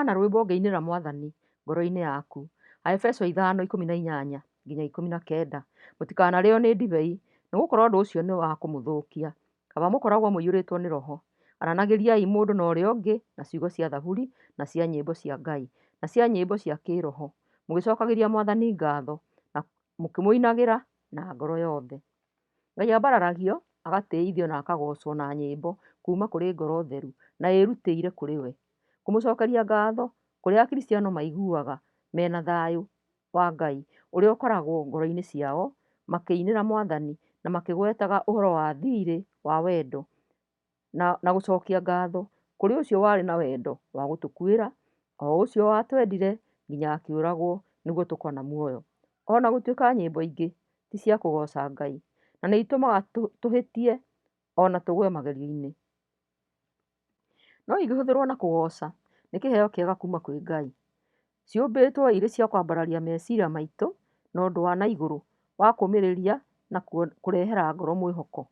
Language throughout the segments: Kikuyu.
haana rwĩmbo ngĩinĩra Mwathani ngoro-inĩ yaku. Aefeso 5:8-19. Mũtikanarĩo nĩ ndibei, nĩgũkorwo ũndũ ũcio nĩ wa kũmũthũkia. Kaba mũkoragwo mũiyũrĩtwo nĩ Roho. Aranagĩriai mũndũ na ũrĩa ũngĩ na ciugo cia thaburi na cia nyĩmbo cia Ngai na cia nyĩmbo cia kĩĩroho, mũgĩcokagĩria Mwathani ngaatho na mũkĩmũinagĩra na ngoro yothe. Ngai ambararagio, agatĩithio na akagocwo na nyĩmbo kuuma kũrĩ ngoro theru na ĩrutĩire kũrĩ we. Kũmũcokeria ngaatho kũrĩa Akristiano maiguaga mena thayũ wa Ngai ũrĩa ũkoragwo ngoro-inĩ ciao, makĩinĩra Mwathani na makĩgwetaga ũhoro wa thirĩ wa wendo na gũcokia ngaatho kũrĩ ũcio warĩ na wendo wa gũtũkuĩra, o ũcio watwendire nginya akĩũragwo nĩguo tũkona muoyo. Ona gũtuĩka nyĩmbo ingĩ ti cia kũgoca Ngai na nĩ itũmaga tũhĩtie ona tũgwe magerio-inĩ, no ingĩhũthĩrwo na kũgoca nĩ kĩheo kĩega kuuma kwĩ Ngai. Ciũmbĩtwo irĩ cia kwambararia meciria maitũ na ũndũ wa na igũrũ wa kũũmĩrĩria na kũrehera ngoro mwĩhoko.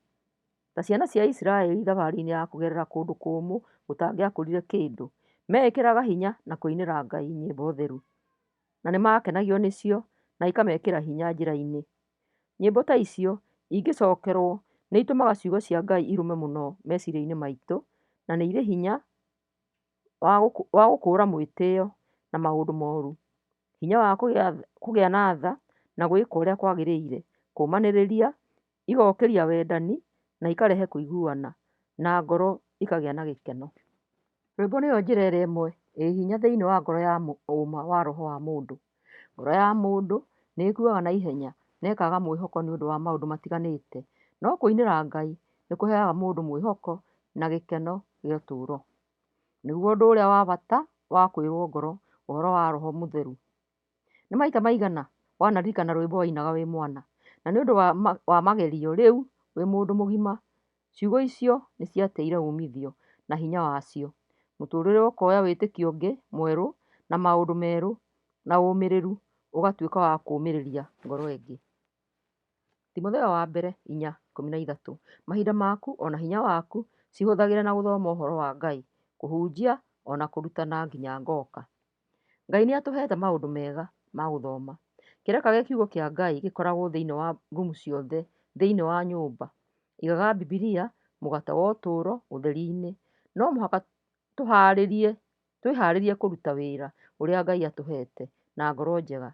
Ta ciana cia Isiraeli thabarĩ-inĩ ya kũgerera kũndũ kũmũ gũtangĩakũrire kĩndũ, meĩkĩraga hinya na kũinĩra Ngai nyĩmbo theru, na nĩ makenagio nĩcio na ikamekĩra hinya njĩra-inĩ. Nyĩmbo ta icio ingĩcokerwo nĩ itũmaga ciugo cia Ngai irume mũno meciria-inĩ maitũ na nĩ irĩ hinya wa gũkũũra mwĩtĩĩo na maũndũ mooru, hinya wa kũgĩa na tha na gwĩka ũrĩa kwagĩrĩire, kũũmanĩrĩria, igokĩria wendani na ikarehe kũiguana na ngoro ikagĩa na gĩkeno. Rwĩmbo nĩyo njĩra ĩrĩa ĩmwe ĩ hinya thĩinĩ wa ngoro ya ũma wa roho wa mũndũ. Ngoro ya mũndũ nĩ ĩkuaga na ihenya na ĩkaaga mwĩhoko nĩ ũndũ wa maũndũ matiganĩte, no kũinĩra Ngai nĩ kũheaga mũndũ mwĩhoko na gĩkeno gĩa ũtũũro. Nĩguo ũndũ ũrĩa wa bata wa kwĩrwo ngoro ũhoro wa Roho Mũtheru. Nĩ maita maigana wanaririkana rwĩmbo wainaga wĩ mwana, na nĩ ũndũ wa magerio rĩu wĩ mũndũ mũgima? Ciugo icio nĩ ciatĩire umithio na hinya wacio. Mũtũũrĩre ũkoya wĩtĩkio ũngĩ mwerũ na maũndũ merũ na ũũmĩrĩru ũgatuĩka wa kũũmĩrĩria ngoro ĩngĩ. Timotheo wa mbere 4:13. Mahinda maku ona hinya waku cihũthagĩre na gũthoma ũhoro wa Ngai, kũhunjia ona kũrutana nginya ngooka. Ngai nĩ atũhete maũndũ mega ma gũthoma. Kĩreka gĩa kiugo kĩa Ngai gĩkoragwo thĩinĩ wa rumu ciothe thĩinĩ wa nyũmba. Igaga Bibilia mũgate wa ũtũũro ũtheri-inĩ. No mũhaka twĩharĩrie kũruta wĩra ũrĩa Ngai atũhete na ngoro njega.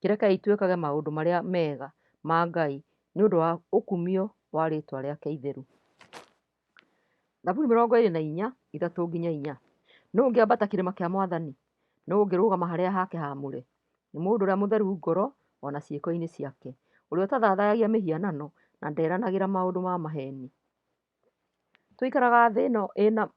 Kĩreka ituĩkage maũndũ marĩa mega ma Ngai nĩ ũndũ wa ũkumio wa rĩĩtwa rĩake itheru. Zaburi 24:3-4. Nũũ ũngĩambata kĩrĩma kĩa Mwathani? Nũũ ũngĩrũgama harĩa hake haamũre? Nĩ mũndũ ũrĩa mũtheru ngoro ona ciĩko-inĩ ciake, ũrĩa ũtathathaiyagia mĩhianano na nderanagĩra maũndũ ma maheeni. Tũikaraga thĩ ĩno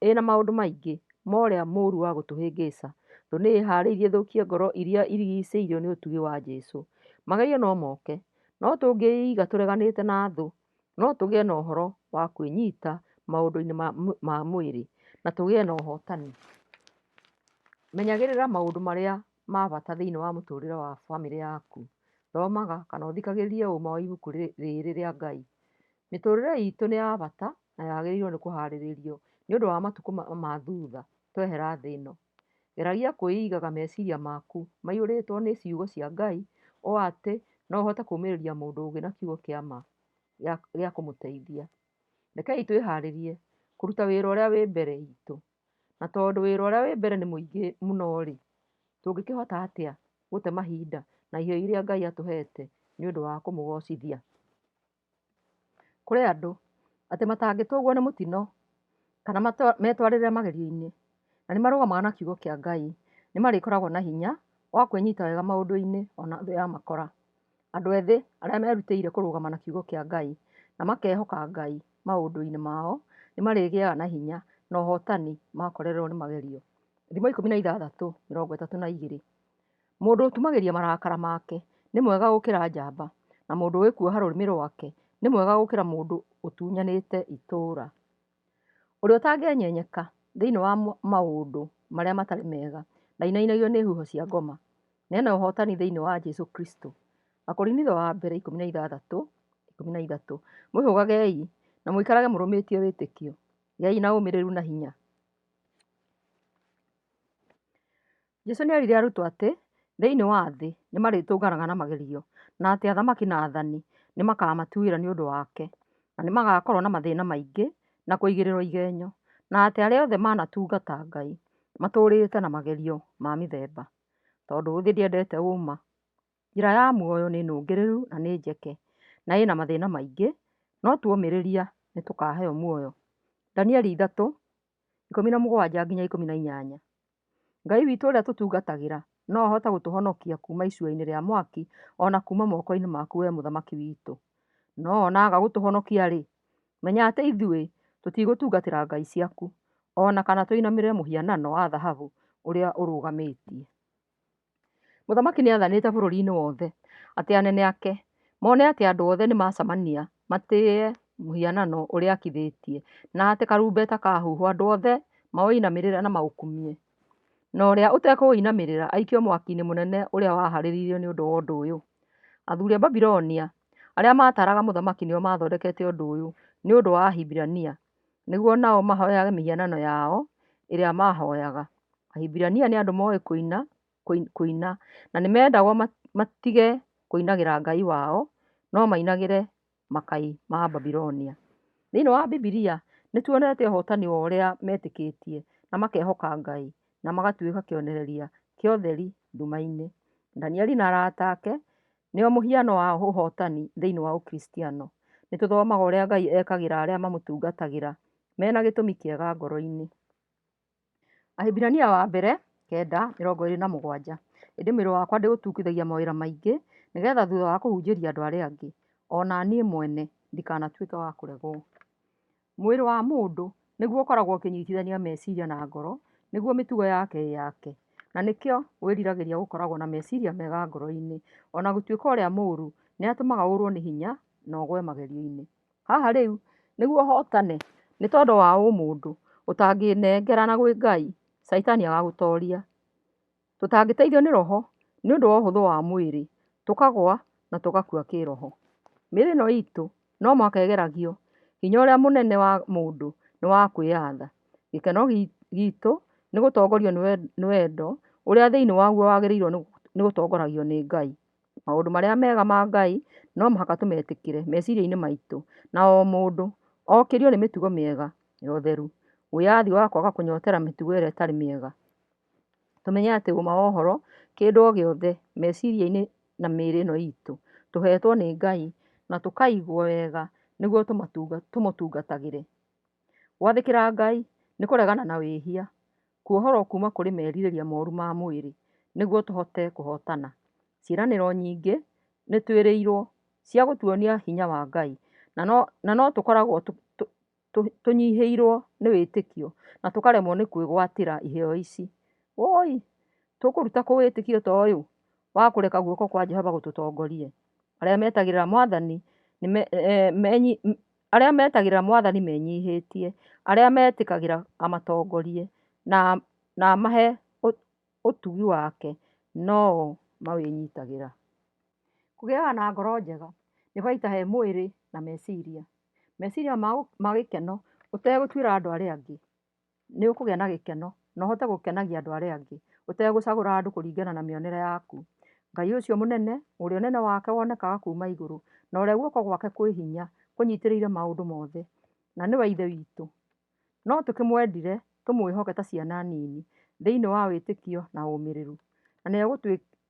ĩna maũndũ maingĩ ma ũrĩa mũũru wa gũtũhĩngĩca. Thũ nĩ ĩharĩirie ĩthũkie ngoro iria irigicĩirio nĩ ũtugi wa Jesũ. Magerio no moke, no tũngĩiga tũreganĩte na thũ, no tũgĩe na ũhoro wa kwĩnyita maũndũ-inĩ ma mwĩrĩ na tũgĩe na ũhotani. Menyagĩrĩra maũndũ marĩa ma bata thĩinĩ wa mũtũũrĩre wa bamĩrĩ yaku. Thomaga kana ũthikagĩrĩrie ũma wa ibuku rĩrĩ rĩa Ngai. Mĩtũũrĩre itũ nĩ ya bata na yagĩrĩirwo nĩ kũharĩrĩrio nĩ ũndũ wa matukũ ma thutha twehera thĩ ĩno. Geragia kwĩigaga meciria maku maiyũrĩtwo nĩ ciugo cia Ngai o atĩ no ũhote kũũmĩrĩria mũndũ ũngĩ na kiugo kĩa ma gĩa kũmũteithia. Rekei twĩharĩrie kũruta wĩra ũrĩa wĩ mbere itũ. Na tondũ wĩra ũrĩa wĩ mbere nĩ mũingĩ mũno-rĩ, tũngĩkĩhota atĩa gũte mahinda na iheo iria Ngai atũhete nĩ ũndũ wa kũmũgocithia? Kũrĩ andũ atĩ matangĩtũgwo nĩ mũtino kana metwarĩre magerio-inĩ na nĩ marũgamaga na kiugo kĩa Ngai, nĩ marĩkoragwo na hinya wa kwĩnyita wega maũndũ-inĩ ona thũ yamakora. Andũ ethĩ arĩa merutĩire kũrũgama na kiugo kĩa Ngai na makehoka Ngai maũndũ-inĩ mao nĩ marĩgĩaga na hinya na ũhotani makorerwo nĩ magerio. Thimo 16:32. Mũndũ ũtumagĩria marakara make nĩ mwega gũkĩra njamba, na mũndũ wĩkuoha rũrĩmĩ rwake nĩ mwega gũkĩra mũndũ ũtunyanĩte itũũra. Ũrĩa ũtangĩenyenyeka thĩinĩ wa maũndũ marĩa matarĩ mega na inainagio nĩ huho cia ngoma nĩ ena ũhotani thĩinĩ wa Jesũ Kristo. Akorinitho wa mbere 16:13. Mwĩhũgagei na mũikarage mũrũmĩtie wĩtĩkio. Gĩai na ũmĩrĩru na hinya. Jesũ nĩerire arutwo atĩ thĩinĩ wa thĩ nĩmarĩtũnganaga na magerio, na atĩ athamaki na athani nĩmakamatuĩra nĩ ũndũ wake, na nĩmagakorwo na mathĩna maingĩ na kũigĩrĩrwo igenyo, na atĩ arĩa othe manatungata Ngai matũũrĩte na magerio ma mĩthemba, tondũ thĩ ndĩendete ũma. Njĩra ya muoyo nĩ nũngĩrĩru na nĩ njeke, na ĩna mathĩna maingĩ, no tuomĩrĩria nĩtũkaheo muoyo. Danieli 3:17-18. Ngai witũ ũrĩa tũtungatagĩra no ahote gũtũhonokia kuma icua-inĩ rĩa mwaki, ona kuma moko-inĩ maku we mũthamaki witũ. No ona aga gũtũhonokia-rĩ, menya atĩ ithuĩ tũtigũtungatĩra ngai ciaku, ona kana tũinamĩrĩre mũhianano wa thahabu ũrĩa ũrũgamĩtie. Mũthamaki nĩathanĩte bũrũri-inĩ wothe atĩ anene ake mone atĩ andũ othe nĩmacemania matĩye mũhianano ũrĩa akithĩtie, na atĩ karumbeta kahuhwo andũ othe maũinamĩrĩre na maũkumie, na ũrĩa ũtekũũinamĩrĩra aikio mwaki-inĩ mũnene ũrĩa waharĩrĩirio nĩ ũndũ wa ũndũ ũyũ. Athuri a Babilonia arĩa mataraga mũthamaki nĩo mathondekete ũndũ ũyũ nĩ ũndũ wa Ahibirania, nĩguo nao mahoyage mĩhianano yao ĩrĩa mahoyaga. Ahibirania nĩ andũ moĩ kũina na nĩmendagwo matige kũinagĩra Ngai wao, no mainagĩre makai ma Babilonia. Thĩinĩ wa Bibilia nĩtuonete ũhotani wa ũrĩa metĩkĩtie na makehoka Ngai na magatuĩka kĩonereria kĩa ũtheri nduma-inĩ. Danieli na arata ake nĩo mũhiano wa ũhotani thĩinĩ wa ũkristiano. Nĩtũthomaga ũrĩa Ngai ekagĩra arĩa mamũtungatagĩra mena gĩtũmi kĩega ngoro-inĩ. Ahibirania 9:27. Ĩndĩ mwĩrĩ wakwa ndĩũtungithagia mawĩra maingĩ, nĩgetha thutha wa kũhunjĩria andũ arĩa angĩ, ona niĩ mwene ndikanatuĩke wa kũregwo. Mwĩrĩ wa mũndũ nĩguo ũkoragwo ũkĩnyitithania meciria na ngoro, nĩguo mĩtugo yake ĩyake, na nĩkĩo wĩriragĩria gũkoragwo na meciria mega ngoro-inĩ, ona gũtuĩka ũrĩa mũũru nĩatũmaga ũrwo nĩ hinya na ũgwe magerio-inĩ. Haha rĩu nĩguo hotane nĩ tondũ wa ũmũndũ ũtangĩnengerana gwĩ Ngai, caitani agagũtoria. Tũtangĩteithio nĩ roho nĩ ũndũ wa ũhũthũ wa mwĩrĩ, tũkagũa na tũgakua kĩroho. Mĩĩrĩ ĩno itũ no mũhaka ĩgeragio. Hinya ũrĩa mũnene wa mũndũ nĩ wa kwĩyatha. Gĩkeno gitũ nĩ gũtongorio nĩ wendo ũrĩa thĩinĩ waguo wagĩrĩirwo nĩ gũtongoragio nĩ Ngai. Maũndũ marĩa mega ma Ngai no mũhaka tũmetĩkĩre meciria-inĩ maitũ, na o mũndũ okĩrio nĩ mĩtugo mĩega ya ũtheru, wĩyathi wa kwaga kũnyotera mĩtugo ĩrĩa ĩtarĩ mĩega. Tũmenye atĩ ũma wa ũhoro, kĩndũ o gĩothe, meciria-inĩ na mĩĩrĩ ĩno itũ tũhetwo nĩ Ngai na tũkaigwo wega nĩguo tũmũtungatagĩre. Gwathĩkĩra Ngai nĩ kũregana na wĩhia, kuohorwo kuma kũrĩ merirĩria moru ma mwĩrĩ, nĩguo tũhote kũhotana. Ciĩranĩro nyingĩ nĩ twĩrĩirwo cia gũtuonia hinya wa Ngai, na no tũkoragwo tũnyihĩirwo nĩ wĩtĩkio na tũkaremwo nĩ kwĩgwatĩra iheo ici. Woi, tũkũruta kũ wĩtĩkio ta ũyũ wa kũreka guoko kwa Jehova gũtũtongorie? Arĩa metagĩrĩra Mwathani menyihĩtie, arĩa metĩkagĩra amatongorie na amahe ũtugi wake, no mawĩnyitagĩra. Kũgĩaga na ngoro njega nĩ baita he mwĩrĩ na meciria. Meciria ma gĩkeno ũtegũtuĩra andũ arĩa angĩ, nĩ ũkũgĩa na gĩkeno na ũhote gũkenagia andũ arĩa angĩ ũtegũcagũra andũ kũringana na mĩonere yaku. Ngai ũcio mũnene, ũrĩa ũnene wake wonekaga kuma igũrũ, na ũrĩa guoko gwake kwĩ hinya kũnyitĩrĩire maũndũ mothe, na nĩwe ithe witũ, no tũkĩmwendire tũmwĩhoke ta ciana nini thĩinĩ wa wĩtĩkio na ũmĩrĩru,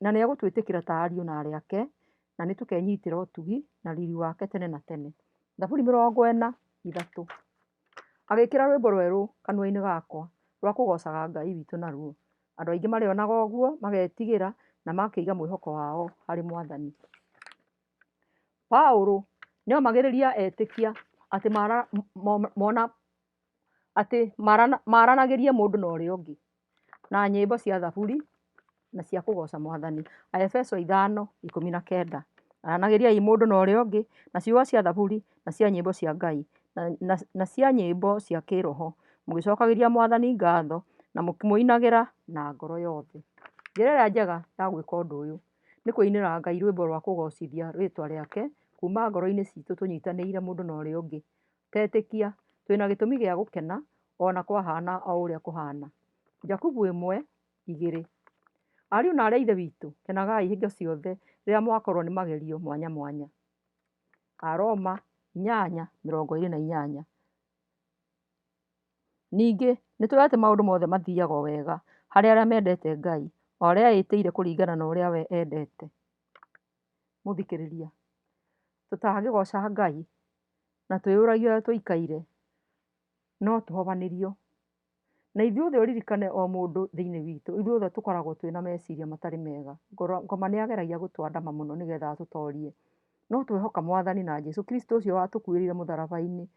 na nĩegũtwĩtĩkĩra ta ariũ na aarĩ ake, na nĩtũkenyitĩra ũtugi na riri wake tene na tene. Zaburi 43. Agĩkĩra rwĩmbo rwerũ kanua-inĩ gakwa rwa kũgocaga Ngai witũ naruo. Andũ aingĩ marĩonaga ũguo magetigĩra na makĩiga mwĩhoko wao harĩ Mwathani. Paũlũ nĩomagĩrĩria etĩkia atĩ maranagĩrie mũndũ na ũrĩa ũngĩ na nyĩmbo cia Zaburi na cia kũgoca Mwathani. Aefeso 5:19. Aranagĩriai mũndũ na ũrĩa ũngĩ na ciugo cia Zaburi na cia nyĩmbo cia Ngai na cia nyĩmbo cia kĩroho, mũgĩcokagĩria Mwathani ngatho na mũkĩmũinagĩra na ngoro yothe. Njĩra ĩrĩa njega ya gwĩka ũndũ ũyũ nĩ kũinĩra Ngai rwĩmbo rwa kũgocithia rĩĩtwa rĩake kuma ngoro-inĩ citũ tũnyitanĩire mũndũ na ũrĩa ũngĩ. Tetĩkia twĩna gĩtũmi gĩa gũkena ona kwahana o ũrĩa kũhana. Jakubu 1:2. Ariũ na aarĩ a Ithe witũ, kenagai hingo ciothe rĩrĩa mwakorwo nĩ magerio mwanya mwanya. Aroma 8:28. Ningĩ nĩtũĩ atĩ maũndũ mothe mathiiaga o wega harĩ arĩa mendete Ngai, o arĩa eĩtĩire kũringana na ũrĩa we endete. Mũthikĩrĩria, tũtangĩgooca Ngai na twĩyũragie ũrĩa tũikaire, no tũhobanĩrio. Na ithuothe ũririkane o mũndũ thĩinĩ witũ, ithuothe tũkoragwo twĩna meciria matarĩ mega. Ngoma nĩ ageragia gũtwandama mũno nĩgetha atũtorie. No twehoka Mwathani na Jesũ Kristo ũcio watũkuĩrĩire mũtharaba-inĩ,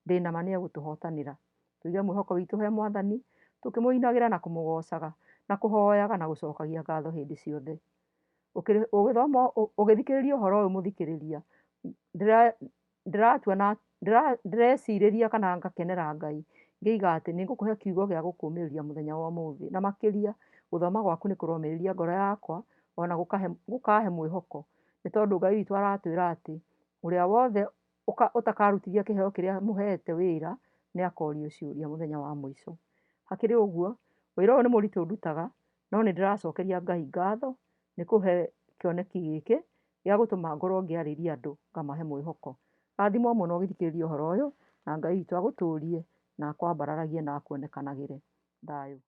ndĩ nama nĩ egũtũhotanĩra. Tũige mwĩhoko witũ he Mwathani, tũkĩmũinagĩra na kũmũgocaga na kũhoyaga na gũcokagia ngatho hĩndĩ ciothe. Ũgĩthoma ũgĩthikĩrĩria ũhoro ũyũ mũthikĩrĩria, ndĩrecirĩria kana ngakenera Ngai ngĩiga atĩ nĩ ngũkũhe kiugo gĩa gũkũũmĩrĩria mũthenya wa ũmũthĩ, na makĩria gũthoma gwaku nĩ kũromĩrĩria ngoro yakwa ona gũkahe mwĩhoko, nĩ tondũ Ngai witũ aratwĩra atĩ ũrĩa wothe ũtakarutithia kĩheo kĩrĩa mũhete wĩra nĩ akorio ciũria mũthenya wa mũico. Hakĩrĩ ũguo, wĩra ũyũ nĩ mũritũ ndutaga, no nĩ ndĩracokeria Ngai ngatho nĩ kũhe kĩoneki gĩkĩ gĩa gũtũma ngorwo ngĩarĩria andũ ngamahe mwĩhoko. Rathimwo mũno ũgĩthikĩrĩria ũhoro ũyũ, na Ngai witũ agũtũrie na akwambararagie na akuonekanagĩre. Thayũ.